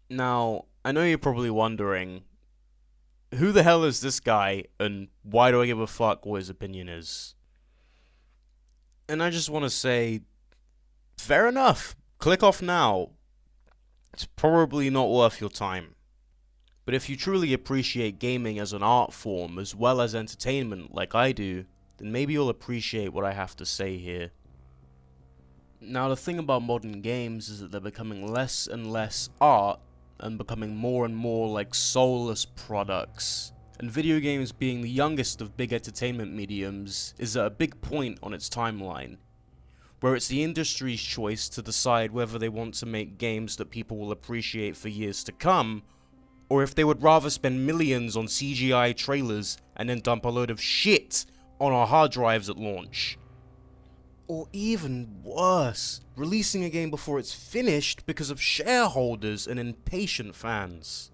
Now, I know you're probably wondering, who the hell is this guy, and why do I give a fuck what his opinion is? And I just want to say, fair enough. Click off now. It's probably not worth your time. But if you truly appreciate gaming as an art form as well as entertainment like I do, then maybe you'll appreciate what I have to say here. Now, the thing about modern games is that they're becoming less and less art and becoming more and more like soulless products. And video games being the youngest of big entertainment mediums is at a big point on its timeline, where it's the industry's choice to decide whether they want to make games that people will appreciate for years to come, or if they would rather spend millions on CGI trailers and then dump a load of shit on our hard drives at launch. Or even worse, releasing a game before it's finished because of shareholders and impatient fans.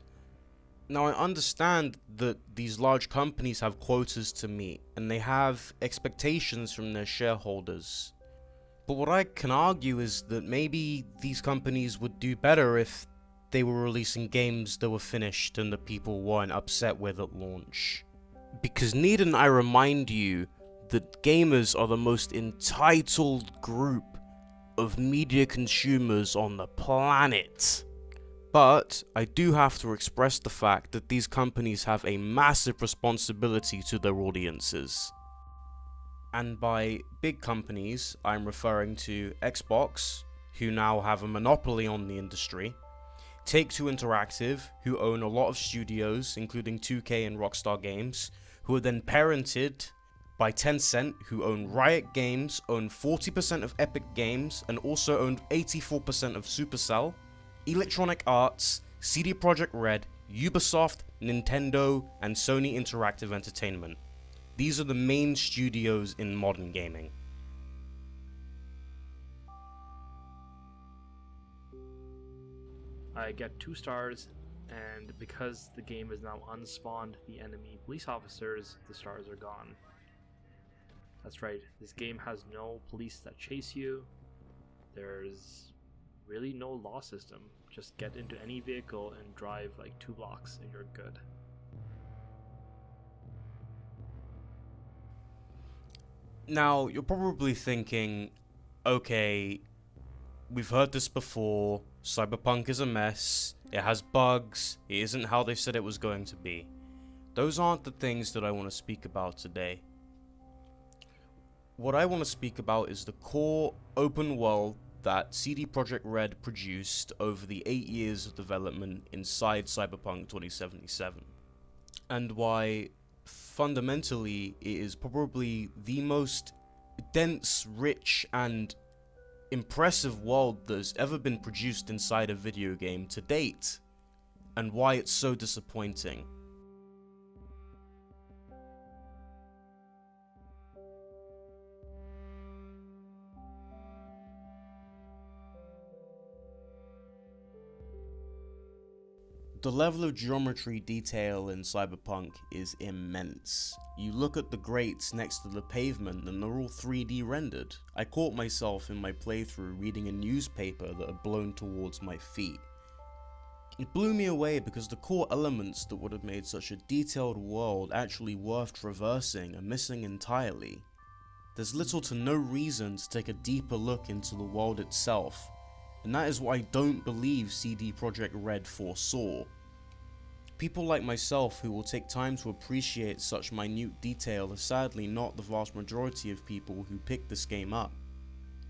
Now, I understand that these large companies have quotas to meet, and they have expectations from their shareholders. But what I can argue is that maybe these companies would do better if they were releasing games that were finished and that people weren't upset with at launch. Because needn't I remind you that gamers are the most entitled group of media consumers on the planet. But I do have to express the fact that these companies have a massive responsibility to their audiences. And by big companies, I'm referring to Xbox, who now have a monopoly on the industry, Take-Two Interactive, who own a lot of studios, including 2K and Rockstar Games, who are then parented by Tencent, who own Riot Games, own 40% of Epic Games, and also own 84% of Supercell, Electronic Arts, CDProjektRED, Ubisoft, Nintendo, and Sony Interactive Entertainment. These are the main studios in modern gaming. I get 2 stars, and because the game is now unspawned the enemy police officers, the stars are gone. That's right, this game has no police that chase you. There's really no law system. Just get into any vehicle and drive like 2 blocks and you're good. Now, you're probably thinking, okay, we've heard this before, Cyberpunk is a mess, it has bugs, it isn't how they said it was going to be. Those aren't the things that I want to speak about today. What I want to speak about is the core open world that CD Projekt Red produced over the 8 years of development inside Cyberpunk 2077. And why, fundamentally, it is probably the most dense, rich, and impressive world that has ever been produced inside a video game to date, and why it's so disappointing. The level of geometry detail in Cyberpunk is immense. You look at the grates next to the pavement and they're all 3D rendered. I caught myself in my playthrough reading a newspaper that had blown towards my feet. It blew me away because the core elements that would have made such a detailed world actually worth traversing are missing entirely. There's little to no reason to take a deeper look into the world itself, and that is what I don't believe CD Projekt Red foresaw. People like myself who will take time to appreciate such minute detail are sadly not the vast majority of people who picked this game up.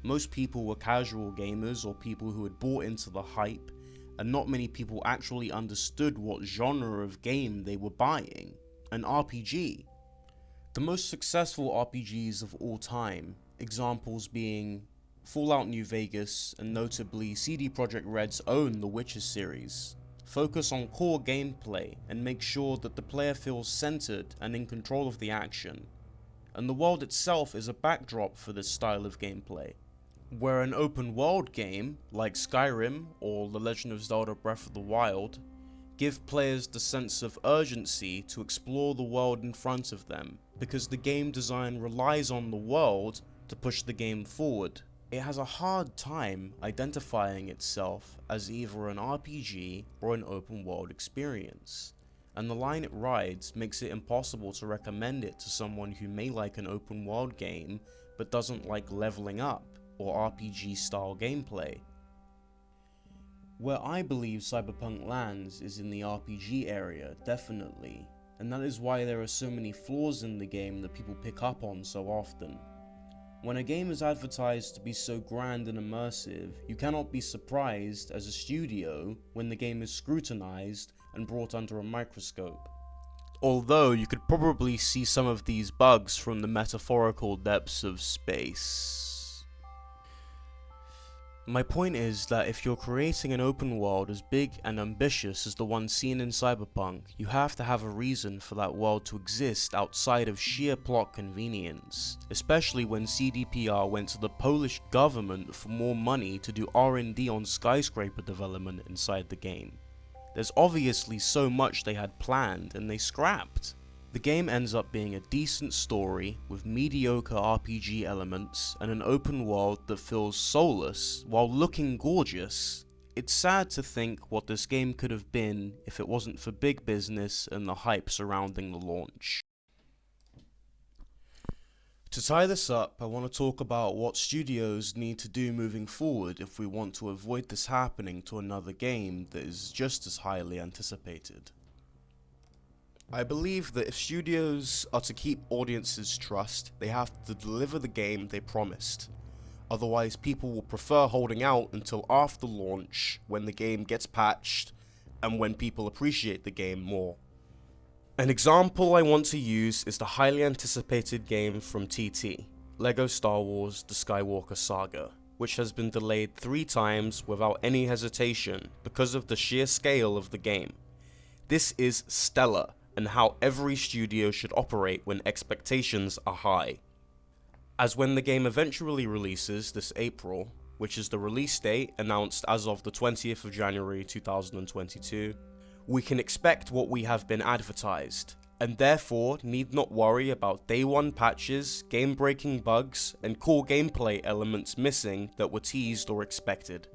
Most people were casual gamers or people who had bought into the hype, and not many people actually understood what genre of game they were buying, an RPG. The most successful RPGs of all time, examples being Fallout New Vegas, and notably CD Projekt Red's own The Witcher series, focus on core gameplay and make sure that the player feels centered and in control of the action, and the world itself is a backdrop for this style of gameplay. Where an open world game, like Skyrim or The Legend of Zelda Breath of the Wild, give players the sense of urgency to explore the world in front of them, because the game design relies on the world to push the game forward. it has a hard time identifying itself as either an RPG or an open world experience, and the line it rides makes it impossible to recommend it to someone who may like an open world game but doesn't like leveling up or RPG style gameplay. Where I believe Cyberpunk lands is in the RPG area, definitely, and that is why there are so many flaws in the game that people pick up on so often. When a game is advertised to be so grand and immersive, you cannot be surprised as a studio when the game is scrutinized and brought under a microscope. Although you could probably see some of these bugs from the metaphorical depths of space. My point is that if you're creating an open world as big and ambitious as the one seen in Cyberpunk, you have to have a reason for that world to exist outside of sheer plot convenience, especially when CDPR went to the Polish government for more money to do R&D on skyscraper development inside the game. There's obviously so much they had planned and they scrapped. The game ends up being a decent story with mediocre RPG elements and an open world that feels soulless while looking gorgeous. It's sad to think what this game could have been if it wasn't for big business and the hype surrounding the launch. To tie this up, I want to talk about what studios need to do moving forward if we want to avoid this happening to another game that is just as highly anticipated. I believe that if studios are to keep audiences' trust, they have to deliver the game they promised. Otherwise, people will prefer holding out until after launch, when the game gets patched, and when people appreciate the game more. An example I want to use is the highly anticipated game from TT, LEGO Star Wars The Skywalker Saga, which has been delayed 3 times without any hesitation because of the sheer scale of the game. This is stellar, and how every studio should operate when expectations are high. As when the game eventually releases this April, which is the release date announced as of the 20th of January 2022, we can expect what we have been advertised, and therefore need not worry about day one patches, game-breaking bugs, and core gameplay elements missing that were teased or expected.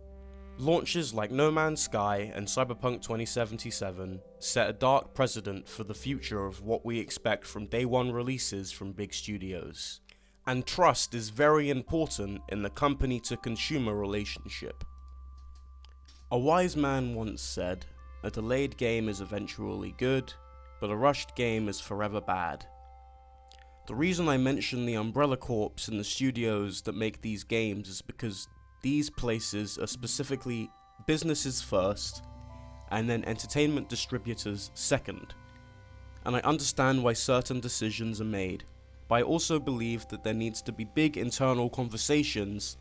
Launches like No Man's Sky and Cyberpunk2077 set a dark precedent for the future of what we expect from day one releases from big studios. And trust is very important in the company-to-consumer relationship. A wise man once said, "A delayed game is eventually good, but a rushed game is forever bad." The reason I mention the Umbrella Corps and the studios that make these games is because these places are specifically businesses first, and then entertainment distributors second. And I understand why certain decisions are made, but I also believe that there needs to be big internal conversations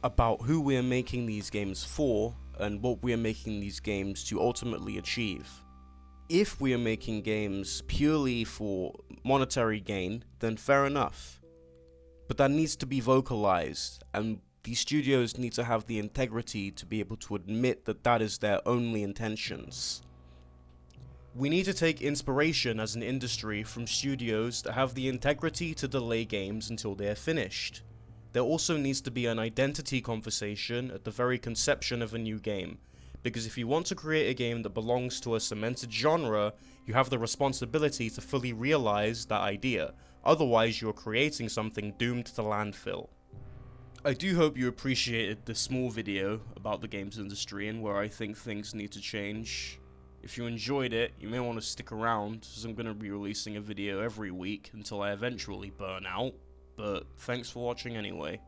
about who we are making these games for, and what we are making these games to ultimately achieve. If we are making games purely for monetary gain, then fair enough. But that needs to be vocalized, and these studios need to have the integrity to be able to admit that that is their only intentions. We need to take inspiration as an industry from studios that have the integrity to delay games until they are finished. There also needs to be an identity conversation at the very conception of a new game, because if you want to create a game that belongs to a cemented genre, you have the responsibility to fully realize that idea, otherwise you're creating something doomed to landfill. I do hope you appreciated this small video about the games industry and where I think things need to change. If you enjoyed it, you may want to stick around, as I'm going to be releasing a video every week until I eventually burn out, but thanks for watching anyway.